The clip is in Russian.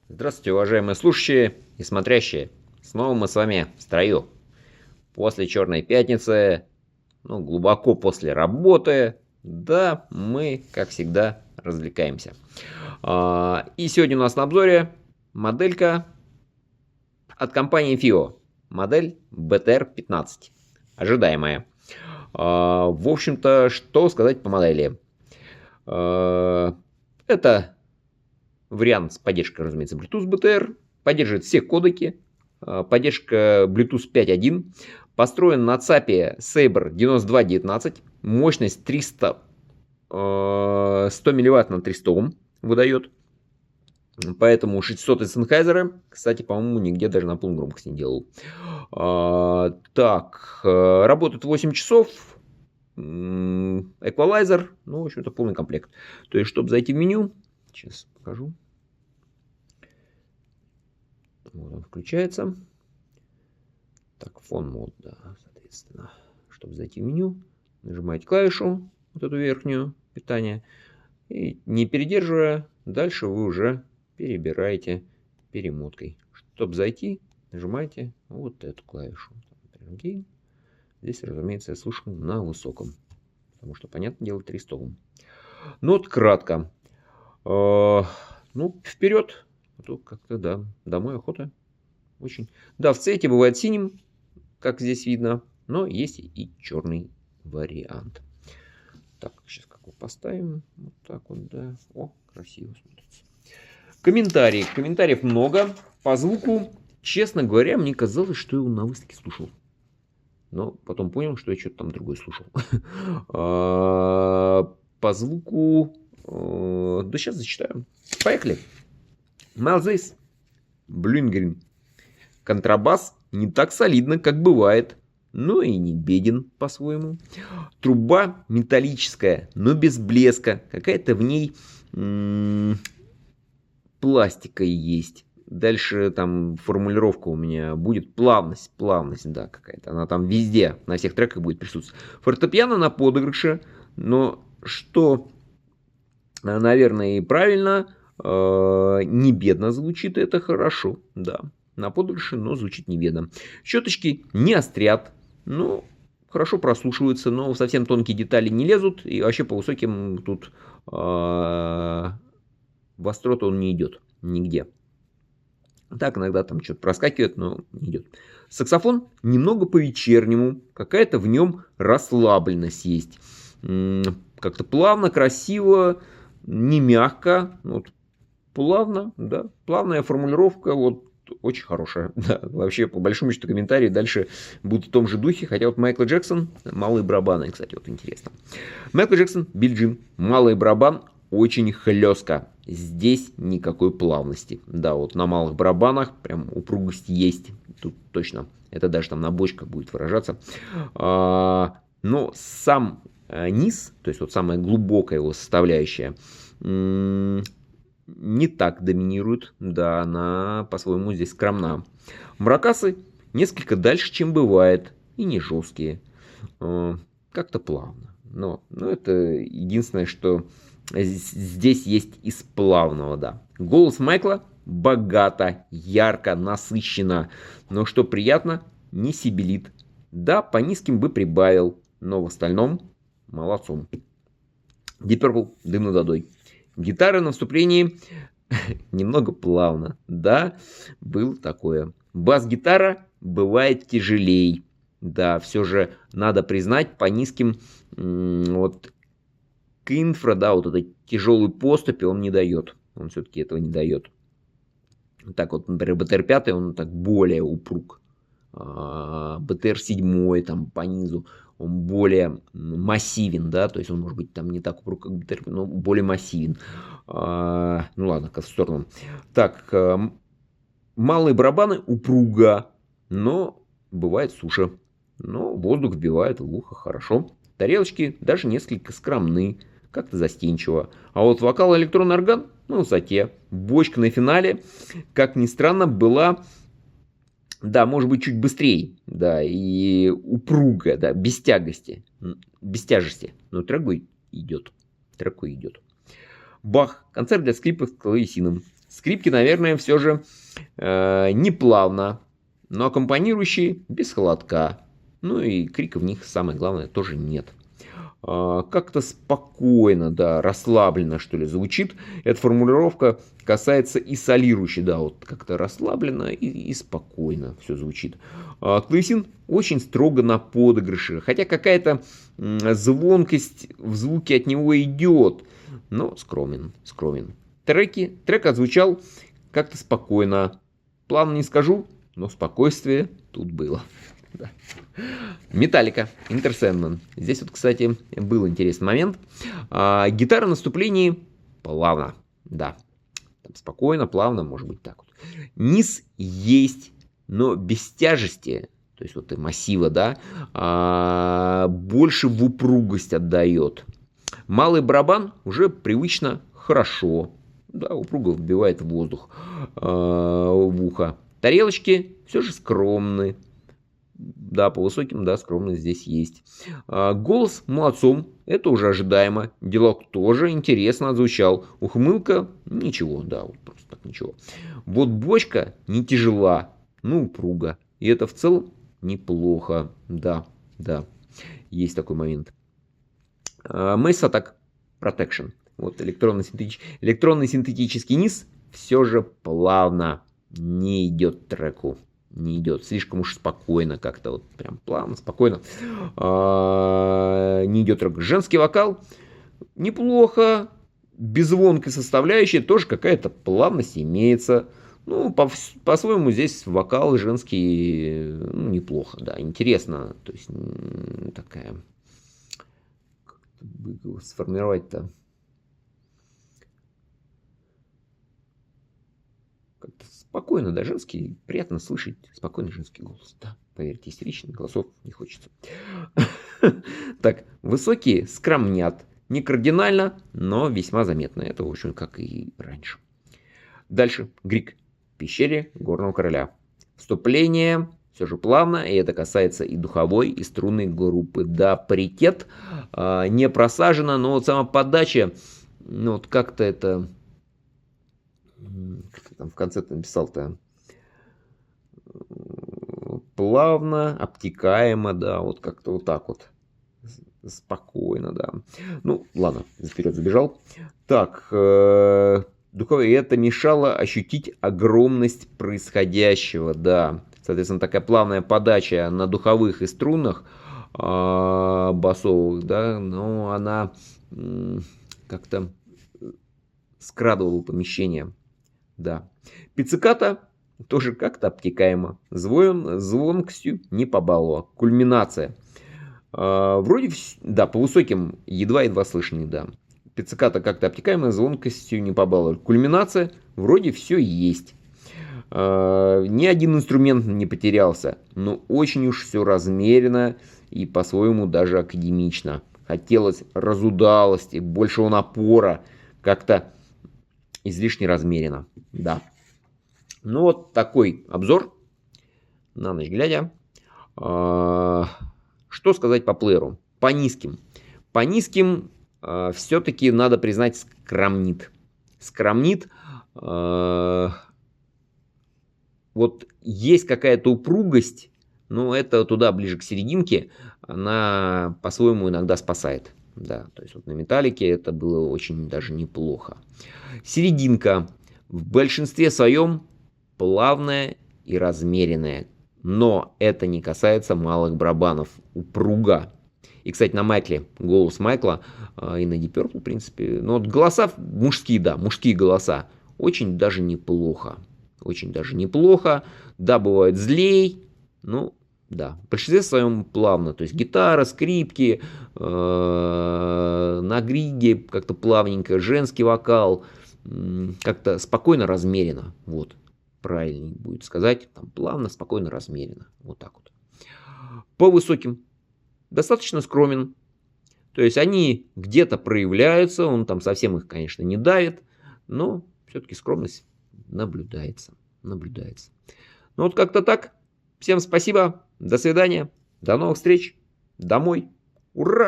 Здравствуйте, уважаемые слушающие и смотрящие. Снова мы с вами в строю. После Черной пятницы, глубоко после работы, да, мы, как всегда, развлекаемся. И сегодня у нас на обзоре моделька от компании FIO. Модель BTR-15. Ожидаемая. В общем-то, что сказать по модели? Это вариант с поддержкой, разумеется, Bluetooth BTR. Поддерживает все кодеки. Поддержка Bluetooth 5.1. Построен на ЦАПе Sabre 9219. Мощность 100 милливатт на 300 Ом выдает. Поэтому 600 из Sennheiser. Кстати, по-моему, нигде даже на полную громкость не делал. Так, работает 8 часов. Эквалайзер. В общем-то, полный комплект. То есть, чтобы зайти в меню, сейчас покажу. Вот он включается. Так, фон мод, да, соответственно. Чтобы зайти в меню, нажимаете клавишу, вот эту верхнюю, питание. И не передерживая, дальше вы уже перебираете перемоткой. Чтобы зайти, нажимаете вот эту клавишу. Gain. Здесь, разумеется, я слушаю на высоком. Потому что, понятное дело, 300 Ом. Вот кратко. Вперед. А то как-то, да, домой охота. Очень. Да, в цвете бывает синим, как здесь видно. Но есть и черный вариант. Так, сейчас как его поставим. Вот так вот, да. О, красиво смотрится. Комментарии. Комментариев много. По звуку, честно говоря, мне казалось, что я его на выставке слушал. Но потом понял, что я что-то там другое слушал. По звуку... Да сейчас зачитаю. Поехали. Малзейс. Блюнгрин. Контрабас не так солидно, как бывает, но и не беден по-своему. Труба металлическая, но без блеска. Какая-то в ней пластика есть. Дальше там формулировка у меня будет плавность, да, какая-то. Она там везде, на всех треках будет присутствовать. Фортепиано на подыгрыше, но что, наверное, и правильно, не бедно звучит, это хорошо, да. На подыгрыше, но звучит не бедно. Щеточки не острят, хорошо прослушиваются, но совсем тонкие детали не лезут. И вообще по высоким тут в остроту он не идет нигде. Так, иногда там что-то проскакивает, но не идет. Саксофон немного по-вечернему. Какая-то в нем расслабленность есть. Как-то плавно, красиво, не мягко. Вот, плавно, да. Плавная формулировка, вот очень хорошая. Да, вообще, по большому счету, комментарии дальше будут в том же духе. Хотя вот Майкл Джексон, малые барабаны, кстати, вот интересно. Майкл Джексон, Билли Джин, малый барабан, очень хлестко. Здесь никакой плавности. Да, вот на малых барабанах прям упругость есть. Тут точно. Это даже там на бочках будет выражаться. Но сам низ, то есть вот самая глубокая его составляющая, не так доминирует. Да, она по-своему здесь скромна. Маракасы несколько дальше, чем бывает. И не жесткие. Как-то плавно. Но это единственное, что здесь есть из плавного, да. Голос Майкла богато, ярко, насыщенно. Но что приятно, не сибилит. Да, по низким бы прибавил. Но в остальном молодцом. Deep Purple, дым над водой. Гитара на вступлении немного плавно. Да, было такое. Бас-гитара бывает тяжелей. Да, все же надо признать, по низким вот к инфра, да, вот этой тяжелой поступи он не дает. Он все-таки этого не дает. Так вот, например, BTR-5, он так более упруг. BTR-7 там по низу, он более массивен, да, то есть он может быть там не так упруг, как BTR, но более массивен. Ладно, в сторону. Так, малые барабаны упруга, но бывает суша. Но воздух вбивает в ухо хорошо. Тарелочки даже несколько скромны, как-то застенчиво. А вот вокал и электронный орган на высоте. Бочка на финале, как ни странно, была, да, может быть, чуть быстрее, да, и упругая, да, без тягости, без тяжести. Но треку идет. Бах. Концерт для скрипок с клавесином. Скрипки, наверное, все же не плавно, но аккомпанирующие без холодка. Ну и крика в них, самое главное, тоже нет. Как-то спокойно, да, расслабленно, что ли, звучит. Эта формулировка касается и солирующей, да, вот как-то расслабленно и спокойно все звучит. Клавесин очень строго на подыгрыше, хотя какая-то звонкость в звуке от него идет, но скромен. Трек отзвучал как-то спокойно. Плавно не скажу, но спокойствие тут было. Да. Металлика, Интерсэндман. Здесь вот, кстати, был интересный момент. Гитара на наступлении плавно. Да. Там спокойно, плавно, может быть так вот. Низ есть, но без тяжести. То есть вот и массива, да. Больше в упругость отдает. Малый барабан уже привычно хорошо. Да, упруго вбивает воздух в ухо. Тарелочки все же скромны. Да, по высоким, да, скромность здесь есть. Голос молодцом, это уже ожидаемо. Диалог тоже интересно отзвучал. Ухмылка, ничего, да, вот просто так ничего. Вот бочка не тяжела, но упруга. И это в целом неплохо. Да, есть такой момент. Mass Attack Protection. Вот электронный синтетический низ все же плавно не идет треку. Не идет. Слишком уж спокойно как-то. Вот прям плавно, спокойно. Не идет трек. Женский вокал неплохо. Без звонкой составляющей тоже какая-то плавность имеется. Ну, по-своему здесь вокал женский неплохо. Да, интересно. То есть такая... Как бы сформировать-то... Как-то спокойно, да, женский, приятно слышать спокойный женский голос. Да, поверьте, истеричных голосов не хочется. Так, высокие скромнят. Не кардинально, но весьма заметно. Это, в общем, как и раньше. Дальше. Грик. В пещере Горного Короля. Вступление все же плавно, и это касается и духовой, и струнной группы. Да, паритет не просажено, но вот сама подача, ну вот как-то это... Как ты там в конце написал-то? Плавно, обтекаемо, да, вот как-то вот так вот. Спокойно, да. Ну, ладно, вперед забежал. Так, духовое, это мешало ощутить огромность происходящего, да. Соответственно, такая плавная подача на духовых и струнах басовых, да, но она как-то скрадывала помещение. Да. Пицциката тоже как-то обтекаемо. Звонкостью не побаловала. Кульминация. Вроде, да, по высоким едва-едва слышный, да. Пицциката как-то обтекаемо, звонкостью не побаловала. Кульминация, вроде все есть. Ни один инструмент не потерялся, но очень уж все размеренно и по-своему даже академично. Хотелось разудалости, большего напора, как-то излишне размеренно, да. Ну вот такой обзор на ночь глядя. Что сказать по плееру? По низким. По низким все-таки надо признать скромнит. Скромнит. Вот есть какая-то упругость, но это туда ближе к серединке, она по-своему иногда спасает. Да, то есть вот на металлике это было очень даже неплохо. Серединка в большинстве своем плавная и размеренная. Но это не касается малых барабанов. Упруга. И, кстати, на Майкле, голос Майкла и на Deep Purple, в принципе, ну вот голоса мужские, да, мужские голоса. Очень даже неплохо. Очень даже неплохо. Да, бывает злей. Ну, да, в большинстве своем плавно. То есть гитара, скрипки, на григе как-то плавненько, женский вокал, как-то спокойно, размеренно. Вот, правильнее будет сказать. Там плавно, спокойно, размеренно. Вот так вот. По высоким достаточно скромен. То есть они где-то проявляются. Он там совсем их, конечно, не давит. Но все-таки скромность наблюдается. Наблюдается. Ну вот как-то так. Всем спасибо. До свидания. До новых встреч. Домой. Ура!